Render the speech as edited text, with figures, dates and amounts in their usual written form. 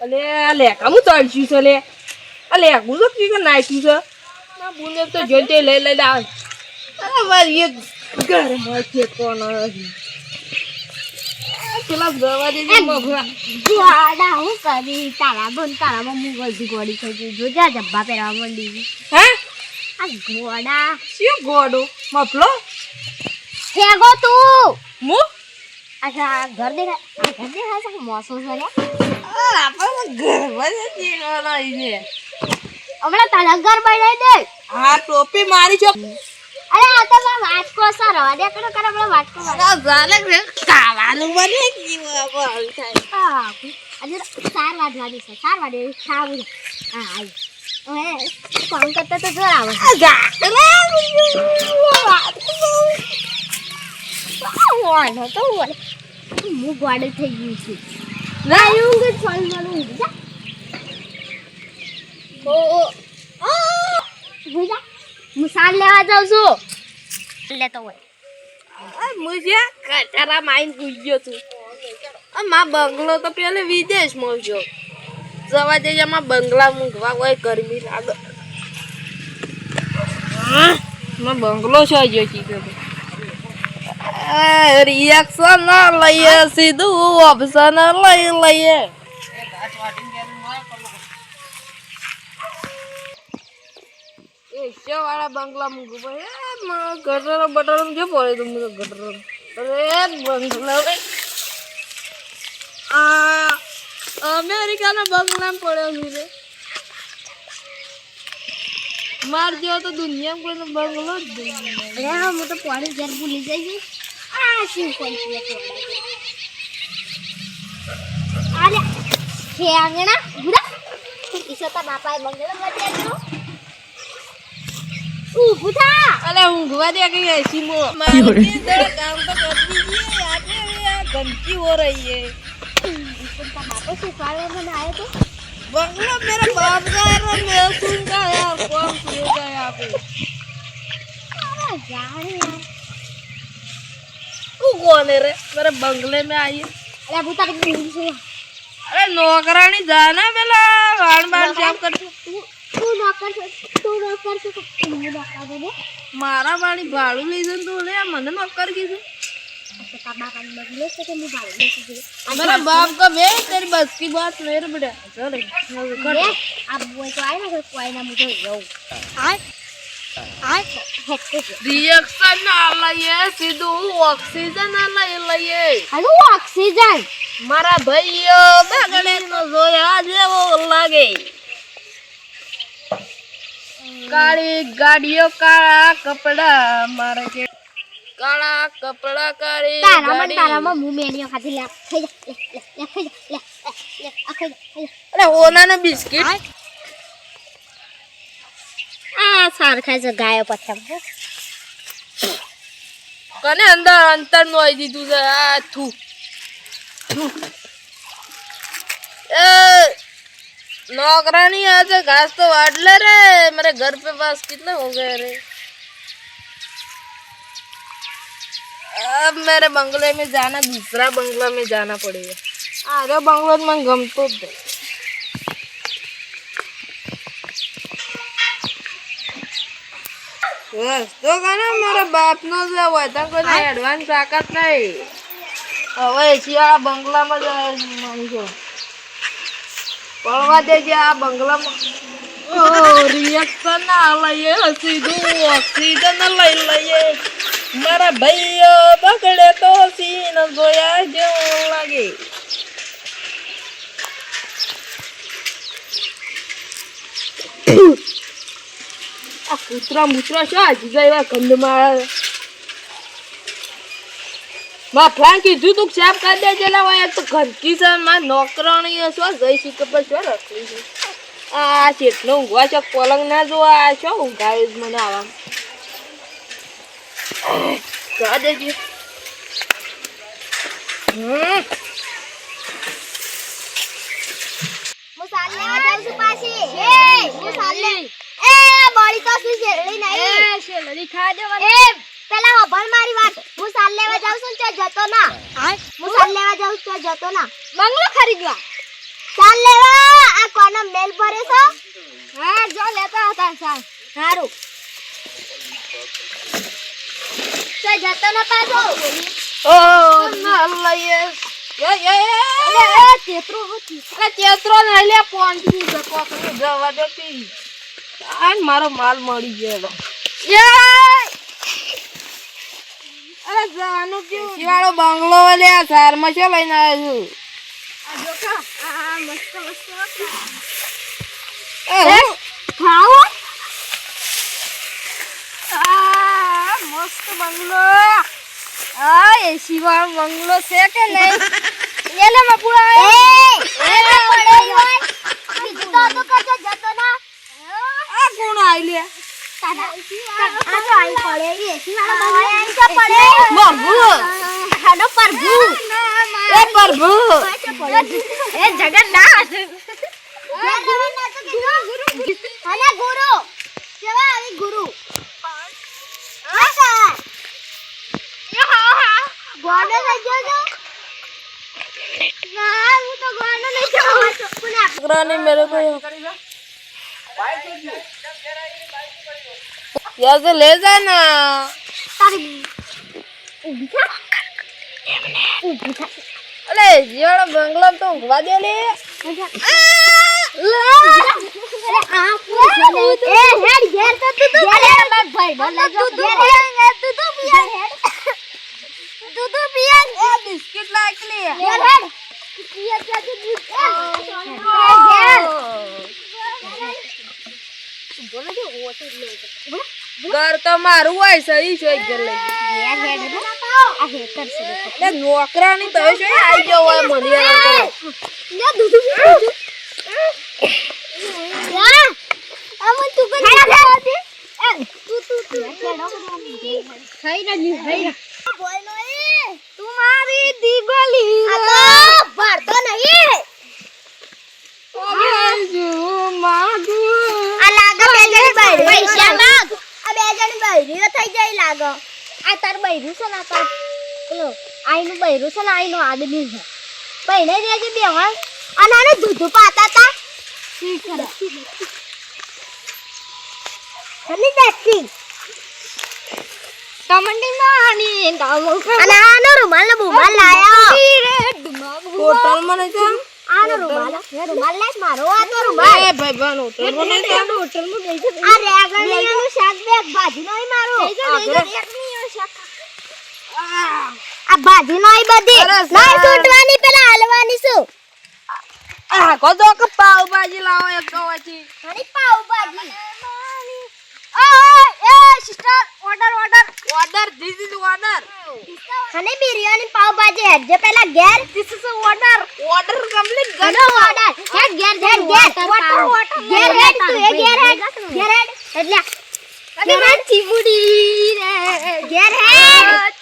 અલે લે કામું તળ્યું છે લે અલે ગુજો કે નાખ્યું છે ના બુને તો જોતે લઈ આવે અરે મારી એક ઘર માં છે કોણ પેલા દવા દેજે મફરા ગોડા હું કરી તારામાં મુગલ ગોડી થઈ ગઈ જો જા જબ્બા પહેરવા માંડી હે આ ગોડા શું ગોડો મફલો ફેગો તું મુ અચ્છા ઘર દેખાય છે મોસો છે લે આપણે ઘર માં જીવાના ઈને હમણાં તારા ઘર બનાવી દે આ ટોપી મારી છો અરે આ તો વાટકો સારવા દે કરો આપણે વાટકો આ જાલે રે કાવાનું બને જીવા બોલ થાય હા આજે 4 વાગવાની છે 4 વાગે ખાવું હા આઈ ઓએ કોણ કરતા તો જોર આવે આ જા રે વાનો તો વાનો હું ગોડે થઈ ગઈ છું ના એવું કે ફળ મળું જા ઓ ભૂજા મુસાલ લેવા જાઉં છું લેતો હોય મુજે કચરા માઈન પૂજ્યો છું આ માં બંગલો તો પેલે વિદેશમાં ગયો જવા દેજે માં બંગલા મૂકવા કોઈ ગરમી લાગે માં બંગલો છે જો ચીકે રિએક્શન લઈએ સીધું ઓપ્શન લઈએ વાળા બંગલા મૂકું ભાઈ ગટરો બટરો જો પડે તું ગટરો અરે બંગલા આ અમેરિકાના બંગલા પડ્યો છે માર જેવો તો દુનિયામાં કોઈ બંગલો જ નહીં અરે હું તો પાણી ઘર ભૂલી જઈ આ શું કોઈ અરે ખેંગણા ગુડા ઈસતા બાપાએ બંગલો બતાવ્યો ઉભા અલે ઊંઘવા દે કે એસી મો મારી દળ કામ તો કરતી છે આજે ગંદકી હો રહી है इसका बापा से काले में आए तो बंगला मेरा बाप का है और मैं सुन का यार कौन सुनेगा यहाँ पे अरे जाने यार तू कौन है रे मेरे बंगले में आई है अरे बूता के दूर से अरे नौकरानी जाना बेला वाण बाण साफ कर तू नौकर से तू नौकर दे मारा वाणी भाड़ू ले जन तो ले मने नौकर की से अच्छा बाबा का बंगले से के भाड़ू ले से मेरा बाप का बे तेरी बस की बात नहीं रे बेटा चल ये अब वो तो आए ना कोई ना मुझे यो आए रिएक्शन ना लइए सीधू ऑक्सीजन ना लइए हेलो ऑक्सीजन मारा भाईयो बगड़े नो जोया जेवो लागे काली गाड़ियों काला कपड़ा मारे के काला कपड़ा काली तारा में मुंह में नहीं खाती ले खाई ले खाई ले अरे ओना ने बिस्किट आ सार खाई से गाय पछम कने अंतर नो आई दीदू से आ थू ए नौकरानी आज घास तो वाट ले रे मेरे घर पे पास कितने हो गए रे अब मेरे बंगले में जाना दूसरा बंगला में जाना पड़ेगा अरे बंगलो में गम तो दे बस तो कहना मेरा बाप नो जो होता कोई एडवांस ताकत नहीं હવે એસી વાળા બંગલામાં જ માનજો પડવા દેજે આ બંગલામાં રિએક્શન ના લઈએ સીધું ઓક્સીજન લઈ લઈએ મારા ભાઈઓ બગડે તો સીન જોયા જેવું લાગે આ કૂતરા મૂતરા શું હજી ગયા કંદમાં માં ફ્લાન કીધું તું સાફ કરી દેજે લા યાર તો ઘરકી છે માં નોકરાણી છો જઈ શીખ પર શું રખડી છે આ ચેટલો ઊંઘવા છે પલંગ ના જો આ શું ઊંઘાવે મને આવા કા દેજે मुसाल लेवा जाऊ છું પાછી એ મુસાલ લે એ બોડી તો શું શેરડી નહીં એ શેરડી ખા દેવાની એ પેલા હોભળ મારી વાત મુસાલ લેવા જાઉં છું તો જતો ના હા મુસાલ લેવા જાઉં તો જતો ના બંગલો ખરીદવા ચાલ લેવા આ કોનો મેલ ભરે છો હા જો લેતા હતા ચાલ સારું તો જતો ન પાછો ઓ ના લઈએ તેતરો હોતી અરે ચેતરો ને લે પોંચી છે કોકરી જવા દેતી આ મારો માલ મળી ગયો અરે જાનું કેવું શિવાળો બંગલો લે સાર માં છે લઈને આવ્યો છું આ જોકા આ મસ્ત મસ્ત એ ખાઓ આ મસ્ત બંગલો આ એસી વાળો બંગલો છે કે નહીં લેલે મપુડા એ પડે હોય બીજું તો કજો જતો ના આ કોણ આઈ લે આ તો આઈ પડે એસી વાળો બંગલો આઈ તો પડે બાબુ હાનો પ્રભુ એ પ્રભુ એ જગન્નાથ અને ગુરુ કેવા આવી ગુરુ હા સર ગોડો લઈ જજો ના હું તો ગોડો લઈ જાઉં કોને रानी मेरे को यहाँ से ले जाना તારી ઊભી થા ઊભી થા अरे यार बंगला तो घुमा दे ले હેડ ઘેર તો તું ઘેર માર ભાઈ બોલે જો ઘેર તું તો પિયર હેડ તું તો પિયર ए बिस्किट लाइक ले ઘેર હેડ પિયર તો તું ઘેર બોલે જો ઓટો લે घर तो मारू है सही से घर ले ઘેર હેડ આ હેતર છે ले नौकरा नहीं तो से आई जाओ है मनिया करो લે દૂધ યા અમન તું પણ દે તું ખાઈ ના ખાઈ બોલનો એ तुम्हारी दीवाली આ તો ભરતો નહીં जो मागू આ લાગે બે જણી બાયરી પૈસા માંગ આ બે જણી બાયરી થઈ જાય લાગે આ તાર બાયરું છે ને આ તાર પેલો આઈનું બાયરું છે ને આઈનો આદમી છે પૈણે દેજે બે વાર અને આને દૂધ પાતા તા ઠીક કરે સની દેખી કમંડી માની કામો અને આનો રૂમાલ ને બુમાલ લાયો होटल में नहीं था આનો રૂમાલ લે મારો આ તો રૂમાલ ए भाई बहन होटल में नहीं था હોટલ માં ગઈ છે આ રેગણીયાનું શાક બેગ ભાજી નોય મારો આ ભાજી નોય બધી અરે નહીં છૂટવાની પેલા હલવાની છું आ को दो का पाव भाजी लाओ एक तो अच्छी હરી પાવ ભાજી એ sister order order this is order હને બિરયાની પાવ ભાજી હેડ જે પેલા ઘેર this is order order complete ગનો ઓર્ડર હેડ ઘેર વોટર ઘેર હેડ તું એ ઘેર હેડ એટલે અરે માર ચીમુડી રે ઘેર હેડ